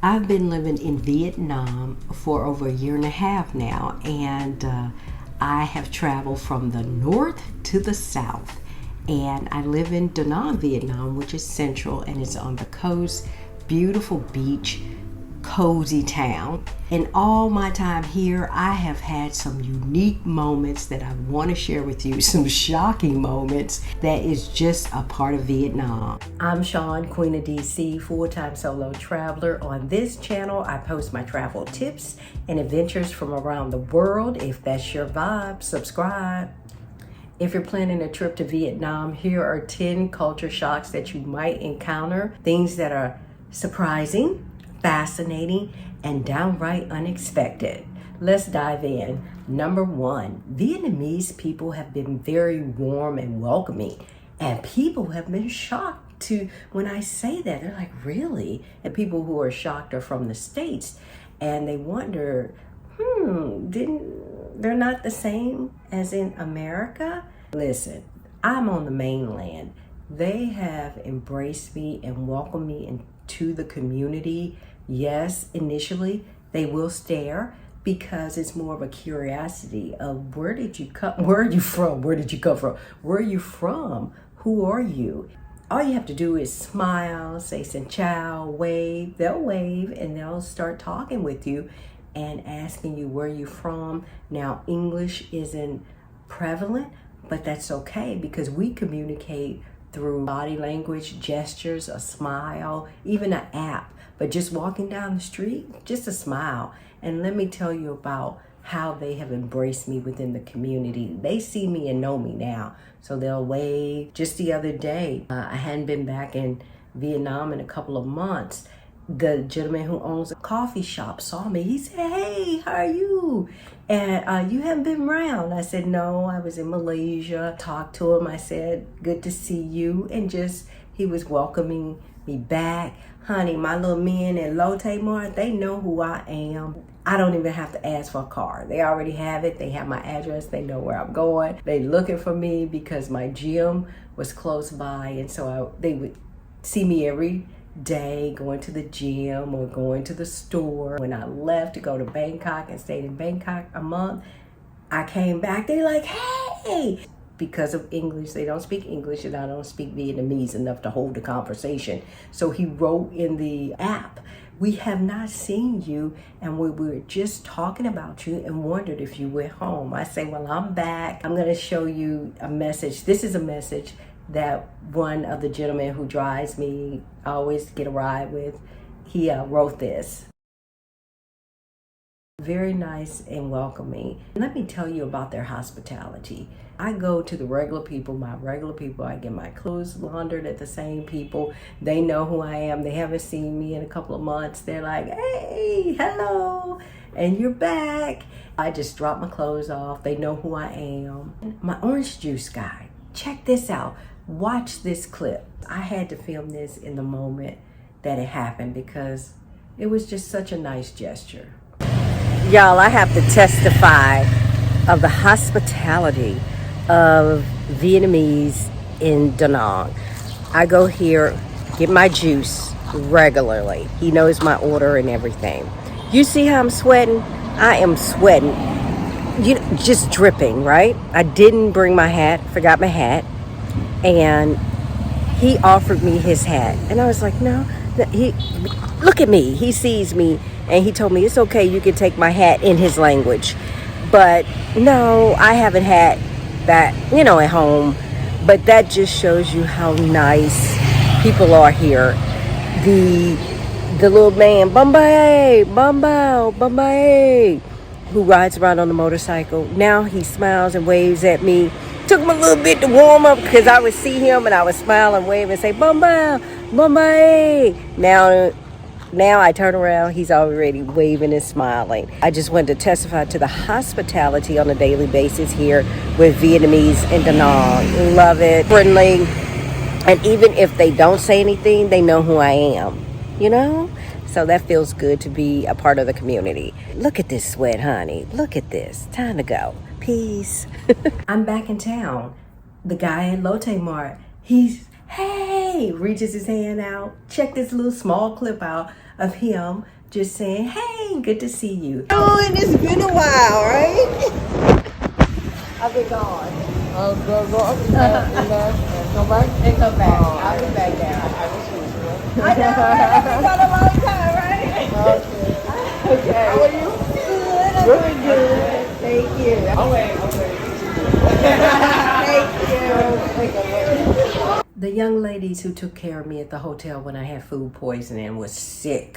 I've been living in Vietnam for over a year and a half now, and I have traveled from the north to the south. And I live in Da Nang, Vietnam, which is central and it's on the coast. Beautiful beach, cozy town. In all my time here, I have had some unique moments that I want to share with you, some shocking moments that is just a part of Vietnam. I'm Shawn, Queen of DC, full-time solo traveler. On this channel, I post my travel tips and adventures from around the world. If that's your vibe, subscribe. If you're planning a trip to Vietnam, here are 10 culture shocks that you might encounter, things that are surprising, fascinating, and downright unexpected. Let's dive in. Number 1, Vietnamese people have been very warm and welcoming, and people have been shocked to when I say that. They're like, really? And people who are shocked are from the States, and they wonder, they're not the same as in America? Listen, I'm on the mainland. They have embraced me and welcomed me into the community. Yes, initially they will stare because it's more of a curiosity of where did you come, where are you from, where did you come from, where are you from, who are you? All you have to do is smile, say "Xin Chào," wave. They'll wave and they'll start talking with you and asking you where you're from. Now, English isn't prevalent, but that's okay because we communicate through body language, gestures, a smile, even an app. But just walking down the street, just a smile. And let me tell you about how they have embraced me within the community. They see me and know me now, so they'll wave. Just the other day, I hadn't been back in Vietnam in a couple of months. The gentleman who owns a coffee shop saw me. He said, "Hey, how are you? And you haven't been around." I said, "No, I was in Malaysia." Talked to him. I said, "Good to see you." And just, he was welcoming me back. Honey, my little men at Lotte Mart, they know who I am. I don't even have to ask for a car. They already have it. They have my address. They know where I'm going. They looking for me because my gym was close by. And so they would see me every day going to the gym or going to the store. When I left to go to Bangkok and stayed in Bangkok a month, I came back, they're like, "Hey!" Because of English, they don't speak English and I don't speak Vietnamese enough to hold a conversation. So he wrote in the app, "We have not seen you and we were just talking about you and wondered if you were home." I say, "Well, I'm back. I'm gonna show you a message." This is a message that one of the gentlemen who drives me, I always get a ride with, he wrote this. Very nice and welcoming. Let me tell you about their hospitality. I go to the regular people, I get my clothes laundered at the same people. They know who I am. They haven't seen me in a couple of months. They're like, "Hey, hello, and you're back." I just drop my clothes off. They know who I am. My orange juice guy, check this out. Watch this clip. I had to film this in the moment that it happened because it was just such a nice gesture. Y'all, I have to testify of the hospitality of Vietnamese in Da Nang. I go here, get my juice regularly. He knows my order and everything. You see how I'm sweating? I am sweating. Just dripping, right? I didn't bring my hat, forgot my hat. And he offered me his hat. And I was like, no. Look at me. He sees me and he told me, "It's okay, you can take my hat," in his language. But no, I haven't had that, at home. But that just shows you how nice people are here. The little man, Bombay, who rides around on the motorcycle, now he smiles and waves at me. Took him a little bit to warm up because I would see him and I would smile and wave and say, "Bombay." Now I turn around, he's already waving and smiling. I just wanted to testify to the hospitality on a daily basis here with Vietnamese in Da Nang. Love it, friendly. And even if they don't say anything, they know who I am, So that feels good to be a part of the community. Look at this sweat, honey. Look at this. Time to go. Peace. I'm back in town. The guy at Lotte Mart, he's, "Hey," reaches his hand out. Check this little small clip out of him just saying, hey, good to see you. Oh, and it's been a while, right? I've been gone. Oh, go up and come back. And come back. Oh, I'll be back down. I was usual. I know, right? I've been gone a long time, right? Okay. Okay. How are you? Good. I'm doing good. Thank you. Thank you. The young ladies who took care of me at the hotel when I had food poisoning was sick.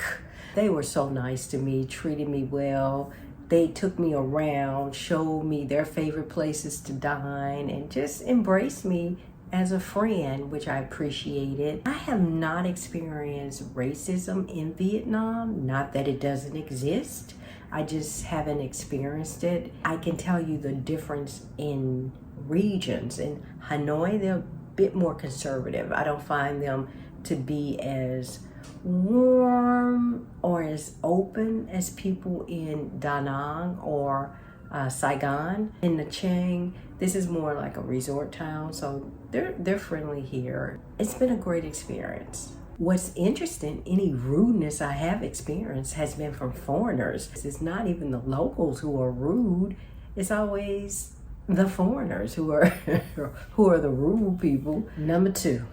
They were so nice to me, treated me well. They took me around, showed me their favorite places to dine, and just embraced me as a friend, which I appreciated. I have not experienced racism in Vietnam, not that it doesn't exist. I just haven't experienced it. I can tell you the difference in regions. In Hanoi, they're a bit more conservative. I don't find them to be as warm or as open as people in Da Nang or Saigon. In Nha Trang, this is more like a resort town, so they're friendly here. It's been a great experience. What's interesting, any rudeness I have experienced has been from foreigners. It's not even the locals who are rude. It's always the foreigners who are the rude people. Number 2,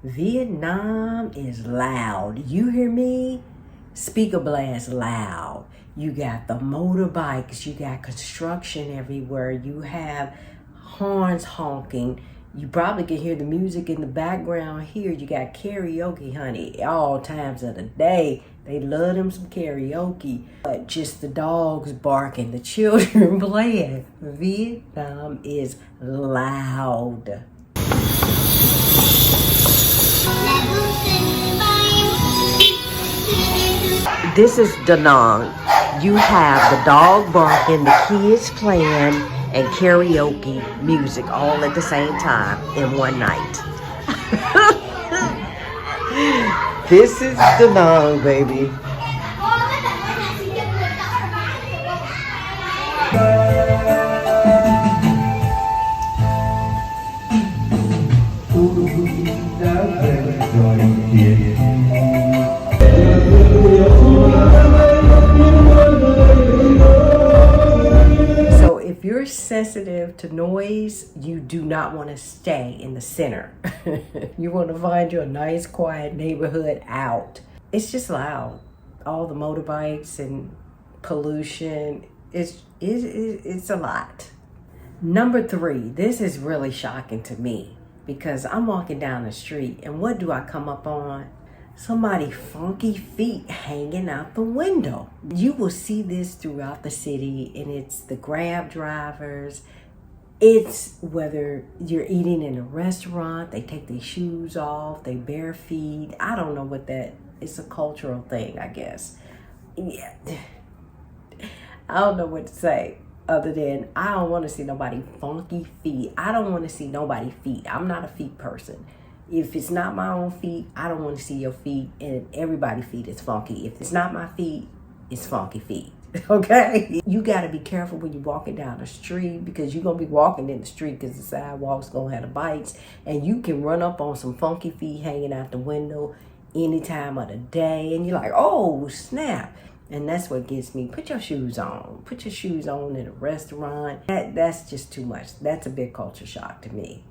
Vietnam is loud. You hear me? Speaker blast loud. You got the motorbikes, you got construction everywhere, you have horns honking. You probably can hear the music in the background here. You got karaoke, honey, all times of the day. They love them some karaoke. But just the dogs barking, the children playing. Vietnam is loud. This is Da Nang. You have the dog barking, the kids playing, and karaoke music all at the same time in one night. This is Da Nang, baby. So if you're sensitive to noise, you do not want to stay in the center. You want to find you a nice, quiet neighborhood out. It's just loud. All the motorbikes and pollution, it's a lot. Number 3, this is really shocking to me because I'm walking down the street and what do I come up on? Somebody's funky feet hanging out the window. You will see this throughout the city, and it's the Grab drivers. It's whether you're eating in a restaurant, they take their shoes off, they bare feet. I don't know what that, it's a cultural thing, I guess. Yeah. I don't know what to say other than I don't want to see nobody funky feet. I don't want to see nobody feet. I'm not a feet person. If it's not my own feet, I don't want to see your feet, and everybody's feet is funky. If it's not my feet, it's funky feet, okay? You got to be careful when you're walking down the street because you're going to be walking in the street because the sidewalk's going to have the bites, and you can run up on some funky feet hanging out the window any time of the day, and you're like, oh, snap. And that's what gets me. Put your shoes on. Put your shoes on in a restaurant. That's just too much. That's a big culture shock to me.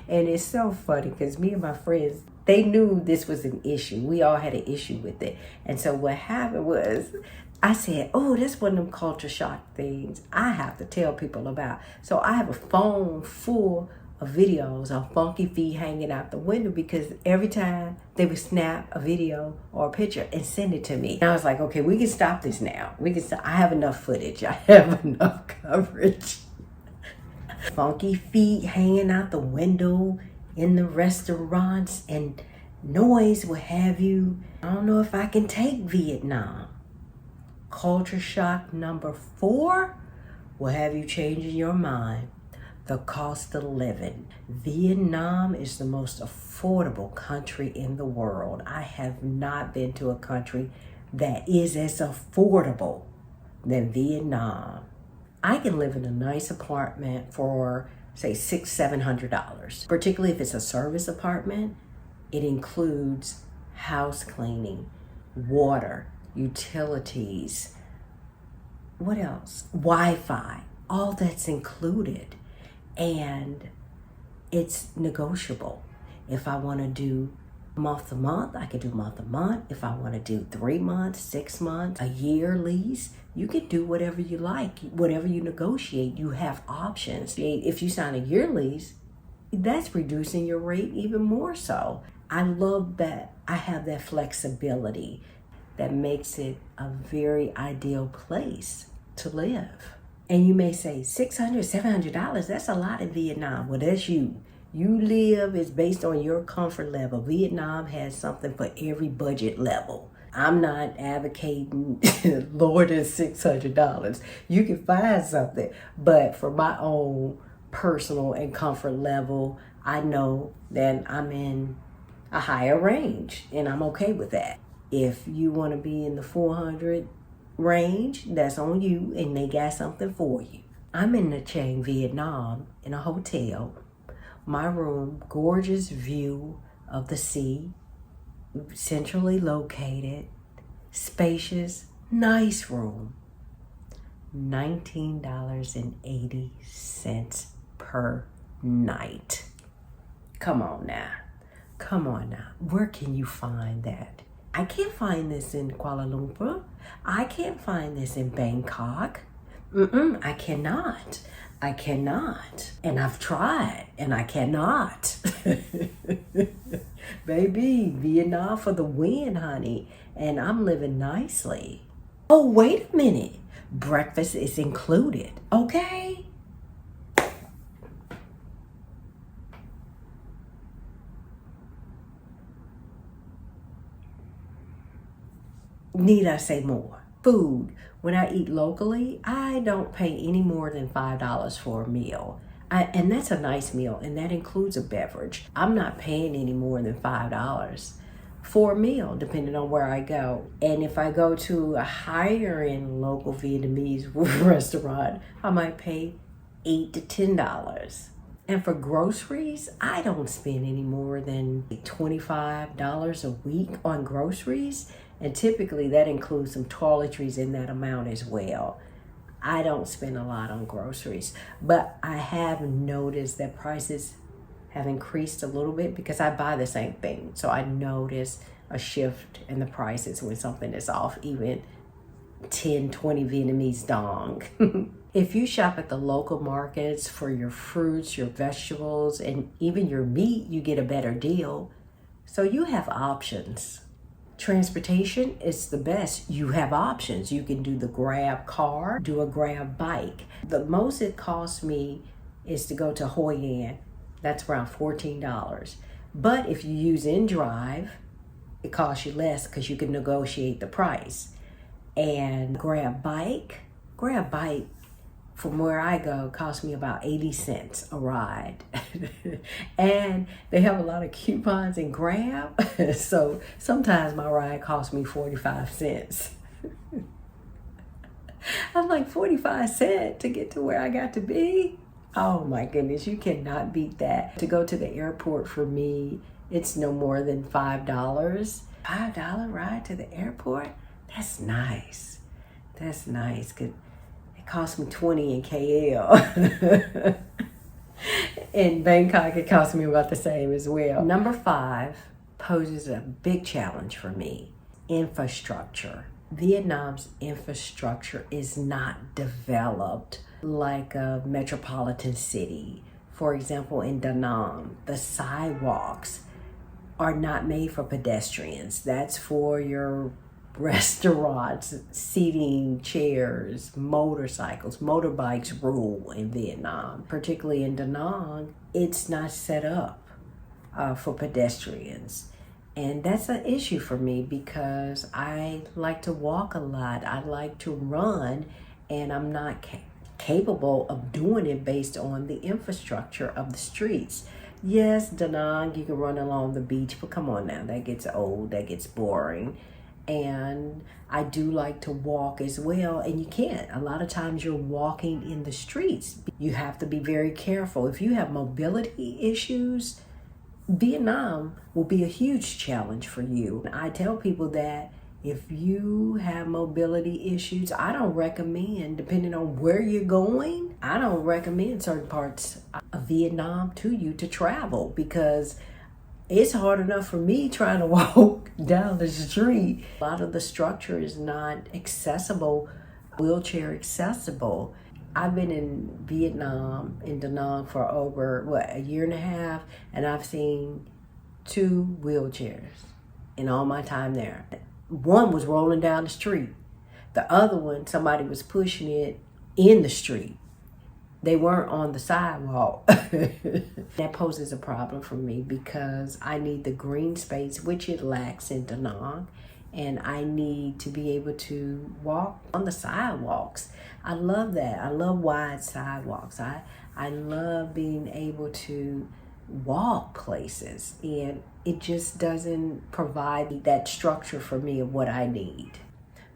And it's so funny because me and my friends, they knew this was an issue. We all had an issue with it. And so what happened was I said, oh, that's one of them culture shock things I have to tell people about. So I have a phone full of videos of funky feet hanging out the window because every time they would snap a video or a picture and send it to me. And I was like, okay, we can stop this now. We can stop. I have enough footage. I have enough coverage. Funky feet hanging out the window in the restaurants and noise will have you. I don't know if I can take Vietnam. Culture shock number 4 will have you changing your mind. The cost of living. Vietnam is the most affordable country in the world. I have not been to a country that is as affordable than Vietnam. I can live in a nice apartment for, say, $600-700. Particularly if it's a service apartment, it includes house cleaning, water, utilities, what else? Wi-Fi, all that's included. And it's negotiable. If I want to do month to month, I can do month to month. If I want to do 3 months, 6 months, a year lease, you can do whatever you like. Whatever you negotiate, you have options. If you sign a year lease, that's reducing your rate even more so. I love that I have that flexibility that makes it a very ideal place to live. And you may say $600, $700, that's a lot in Vietnam. Well, that's you. You live is based on your comfort level. Vietnam has something for every budget level. I'm not advocating lower than $600. You can find something, but for my own personal and comfort level, I know that I'm in a higher range and I'm okay with that. If you want to be in the 400 range, that's on you, and they got something for you. I'm in Nha Trang, Vietnam, in a hotel. My room, gorgeous view of the sea, centrally located, spacious, nice room. $19.80 per night. Come on now. Come on now. Where can you find that? I can't find this in Kuala Lumpur. I can't find this in Bangkok. I cannot. I cannot. And I've tried, and I cannot. Baby, Vietnam for the win, honey. And I'm living nicely. Oh, wait a minute. Breakfast is included, okay? Need I say more? Food. When I eat locally, I don't pay any more than $5 for a meal. And that's a nice meal, and that includes a beverage. I'm not paying any more than $5 for a meal, depending on where I go. And if I go to a higher end local Vietnamese restaurant, I might pay $8 to $10. And for groceries, I don't spend any more than $25 a week on groceries. And typically that includes some toiletries in that amount as well. I don't spend a lot on groceries, but I have noticed that prices have increased a little bit because I buy the same thing. So I notice a shift in the prices when something is off, even 10, 20 Vietnamese dong. If you shop at the local markets for your fruits, your vegetables, and even your meat, you get a better deal. So you have options. Transportation is the best. You have options. You can do the Grab car, do a Grab bike. The most it costs me is to go to Hoi An. That's around $14. But if you use InDrive, it costs you less because you can negotiate the price. And Grab bike from where I go costs me about 80 cents a ride. And they have a lot of coupons in Grab. So sometimes my ride costs me 45 cents. I'm like, 45 cents to get to where I got to be? Oh my goodness, you cannot beat that. To go to the airport for me, it's no more than $5. $5 ride to the airport? That's nice. That's nice. Cost me 20 in KL. In Bangkok, it cost me about the same as well. Number 5 poses a big challenge for me. Infrastructure. Vietnam's infrastructure is not developed like a metropolitan city. For example, in Da Nang, the sidewalks are not made for pedestrians. That's for your restaurants, seating, chairs, motorcycles, motorbikes rule in Vietnam. Particularly in Da Nang, it's not set up for pedestrians. And that's an issue for me because I like to walk a lot. I like to run, and I'm not capable of doing it based on the infrastructure of the streets. Yes, Da Nang, you can run along the beach, but come on now, that gets old, that gets boring. And I do like to walk as well, and you can't. A lot of times you're walking in the streets. You have to be very careful. If you have mobility issues, Vietnam will be a huge challenge for you. I tell people that If you have mobility issues, I don't recommend, depending on where you're going, I don't recommend certain parts of Vietnam to you to travel, because it's hard enough for me trying to walk down the street. A lot of the structure is not accessible, wheelchair accessible. I've been in Vietnam, in Da Nang, for over, a year and a half, and I've seen 2 wheelchairs in all my time there. One was rolling down the street. The other one, somebody was pushing it in the street. They weren't on the sidewalk. That poses a problem for me because I need the green space, which it lacks in Da Nang, and I need to be able to walk on the sidewalks. I love that. I love wide sidewalks. I love being able to walk places, and it just doesn't provide that structure for me of what I need.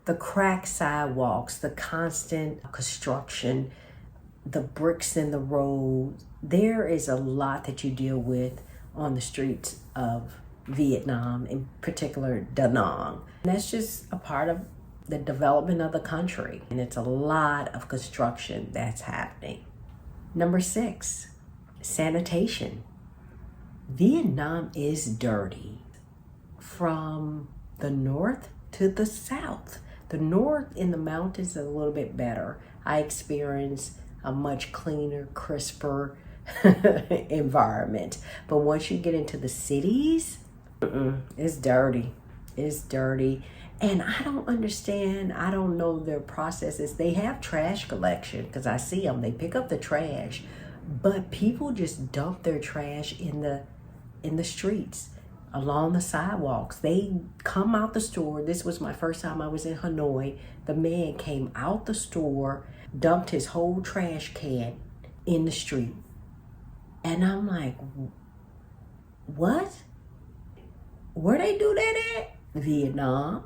The cracked sidewalks, the constant construction, the bricks in the road, there is a lot that you deal with on the streets of Vietnam, in particular Da Nang. And that's just a part of the development of the country, and it's a lot of construction that's happening. Number 6, sanitation. Vietnam is dirty from the north to the south. The north in the mountains is a little bit better. I experienced a much cleaner, crisper environment. But once you get into the cities, it's dirty. It's dirty. And I don't understand. I don't know their processes. They have trash collection because I see them. They pick up the trash. But people just dump their trash in the streets, along the sidewalks. They come out the store. This was my first time I was in Hanoi. The man came out the store, dumped his whole trash can in the street. And I'm like, what? Where they do that at? Vietnam.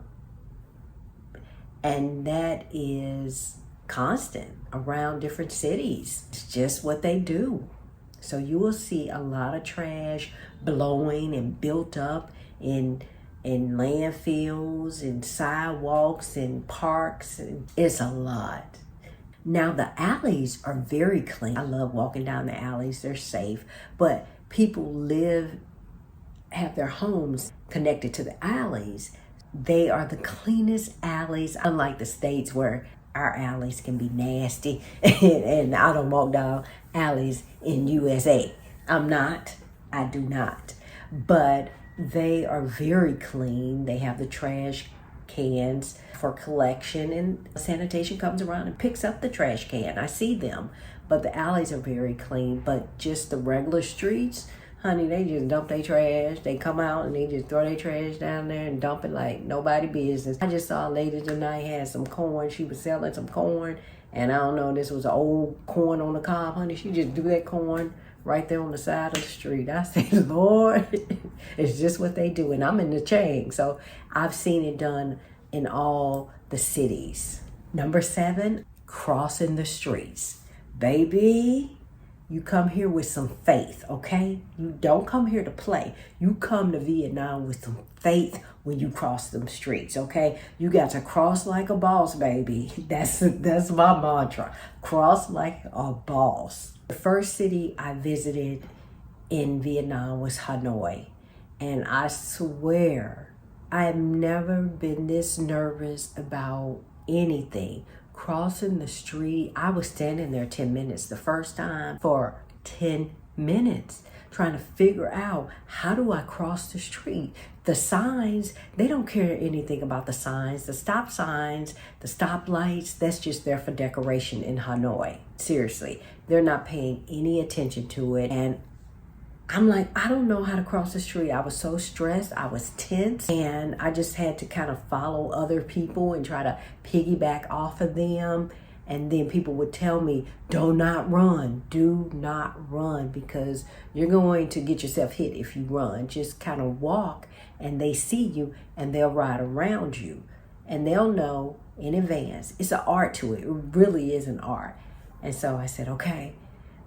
And that is constant around different cities. It's just what they do. So you will see a lot of trash blowing and built up in landfills and sidewalks and parks. And it's a lot. Now the alleys are very clean. I love walking down the alleys. They're safe. But people have their homes connected to the alleys. They are the cleanest alleys, unlike the States where our alleys can be nasty. And I don't walk down alleys in USA. I do not. But they are very clean. They have the trash cans for collection, and sanitation comes around and picks up the trash can. I see them. But the alleys are very clean. But just the regular streets, honey, they just dump their trash. They come out and they just throw their trash down there and dump it like nobody business. I just saw a lady tonight had some corn. She was selling some corn. And I don't know, this was an old corn on the cob, honey. She just threw that corn right there on the side of the street. I said, Lord, it's just what they do. And I'm in the chain. So I've seen it done in all the cities. Number 7, crossing the streets. Baby, you come here with some faith, okay? You don't come here to play. You come to Vietnam with some faith when you cross them streets, okay? You got to cross like a boss, baby. That's my mantra. Cross like a boss. The first city I visited in Vietnam was Hanoi. And I swear, I have never been this nervous about anything. Crossing the street, I was standing there 10 minutes the first time for 10 minutes trying to figure out, how do I cross the street? The signs, they don't care anything about the signs. The stop signs, the stop lights, that's just there for decoration in Hanoi. Seriously, they're not paying any attention to it. And I'm like, I don't know how to cross the street. I was so stressed. I was tense. And I just had to kind of follow other people and try to piggyback off of them. And then people would tell me, do not run. Do not run, because you're going to get yourself hit if you run. Just kind of walk, and they see you and they'll ride around you. And they'll know in advance. It's an art to it. It really is an art. And so I said, okay.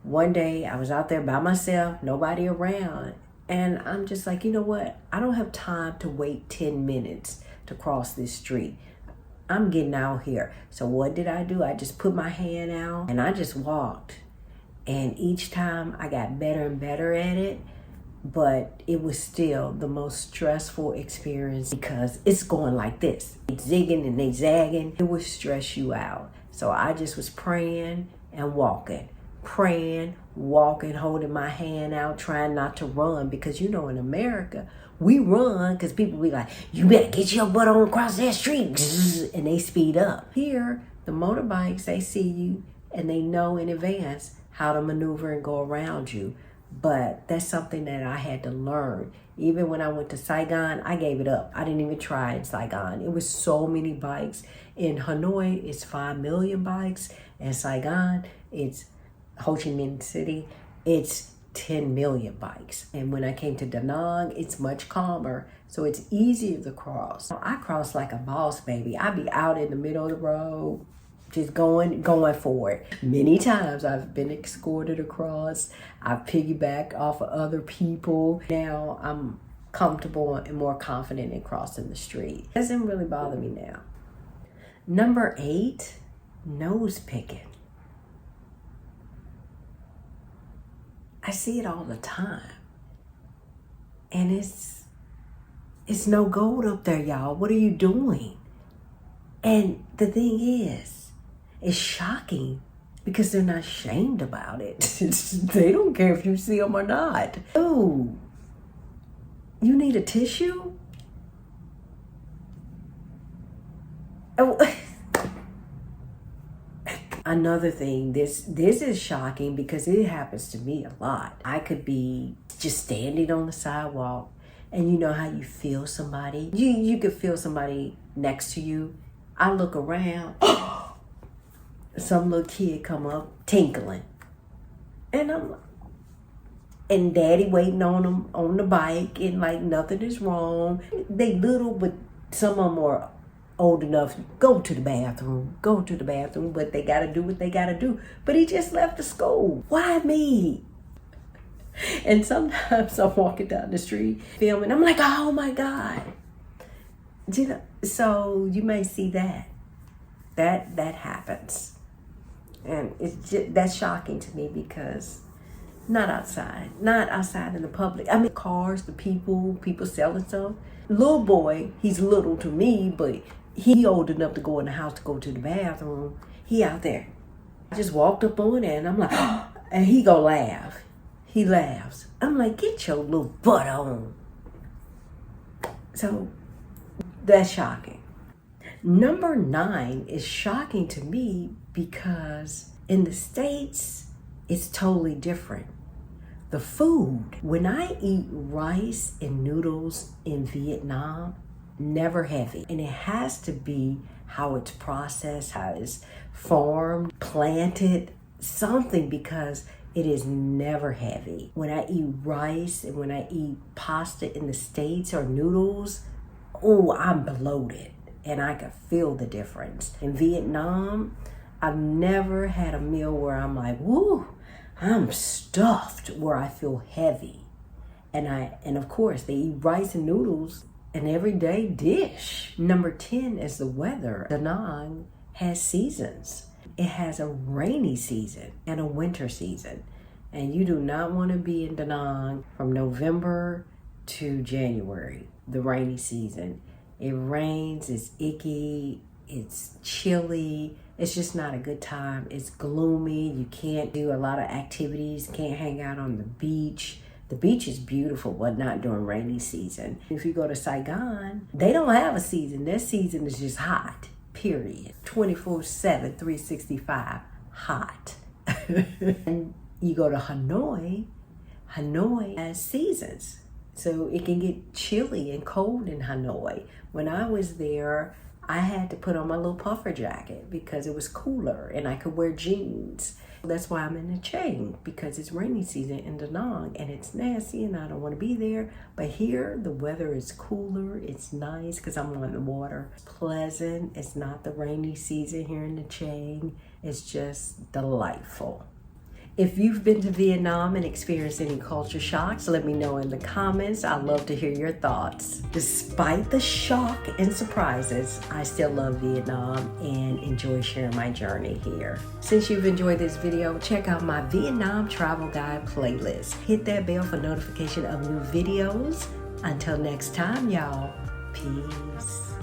One day I was out there by myself, nobody around. And I'm just like, you know what? I don't have time to wait 10 minutes to cross this street. I'm getting out here. So what did I do? I just put my hand out and I just walked. And each time I got better and better at it, but it was still the most stressful experience because it's going like this. It's zigging and they zagging. It would stress you out. So I just was praying and walking. Praying, walking, holding my hand out, trying not to run. Because in America, we run because people be like, you better get your butt on across that street. And they speed up. Here, the motorbikes, they see you and they know in advance how to maneuver and go around you. But that's something that I had to learn. Even when I went to Saigon, I gave it up. I didn't even try in Saigon. It was so many bikes. In Hanoi, it's 5 million bikes. In Saigon, it's Ho Chi Minh City, it's 10 million bikes. And when I came to Da Nang, it's much calmer, so it's easier to cross. I cross like a boss, baby. I be out in the middle of the road, just going for it. Many times I've been escorted across. I've piggybacked off of other people. Now I'm comfortable and more confident in crossing the street. It doesn't really bother me now. Number 8, nose picking. I see it all the time. And it's no gold up there, y'all. What are you doing? And the thing is, it's shocking because they're not ashamed about it. They don't care if you see them or not. Oh, you need a tissue? Oh. Another thing, this is shocking because it happens to me a lot. I could be just standing on the sidewalk and you know how you feel somebody? You could feel somebody next to you. I look around, some little kid come up tinkling. And daddy waiting on them on the bike and like nothing is wrong. They little, but some of them are old enough, go to the bathroom, but they gotta do what they gotta do. But he just left the school. Why me? And sometimes I'm walking down the street filming, I'm like, oh my God. So you may see that happens. And it's just, that's shocking to me because not outside in the public. I mean, cars, the people selling stuff. Little boy, he's little to me, but he old enough to go in the house to go to the bathroom. He out there. I just walked up on it and I'm like, oh, and he go laugh. He laughs. I'm like, get your little butt on. So that's shocking. Number 9 is shocking to me because in the States, it's totally different. The food. When I eat rice and noodles in Vietnam, never heavy. And it has to be how it's processed, how it's farmed, planted, something, because it is never heavy. When I eat rice and when I eat pasta in the States or noodles, oh, I'm bloated and I can feel the difference. In Vietnam, I've never had a meal where I'm like, woo, I'm stuffed, where I feel heavy. And of course, they eat rice and noodles, an everyday dish. Number 10 is the weather. Da Nang has seasons. It has a rainy season and a winter season. And you do not want to be in Da Nang from November to January, the rainy season. It rains, it's icky, it's chilly. It's just not a good time. It's gloomy. You can't do a lot of activities, can't hang out on the beach. The beach is beautiful, but not during rainy season. If you go to Saigon, they don't have a season. Their season is just hot, period. 24/7, 365, hot. And you go to Hanoi, Hanoi has seasons. So it can get chilly and cold in Hanoi. When I was there, I had to put on my little puffer jacket because it was cooler and I could wear jeans. That's why I'm in a chain, because it's rainy season in Da Nang and it's nasty and I don't want to be there. But here, the weather is cooler. It's nice because I'm on the water. It's pleasant. It's not the rainy season here in the chain. It's just delightful. If you've been to Vietnam and experienced any culture shocks, let me know in the comments. I'd love to hear your thoughts. Despite the shock and surprises, I still love Vietnam and enjoy sharing my journey here. Since you've enjoyed this video, check out my Vietnam travel guide playlist. Hit that bell for notification of new videos. Until next time, y'all, peace.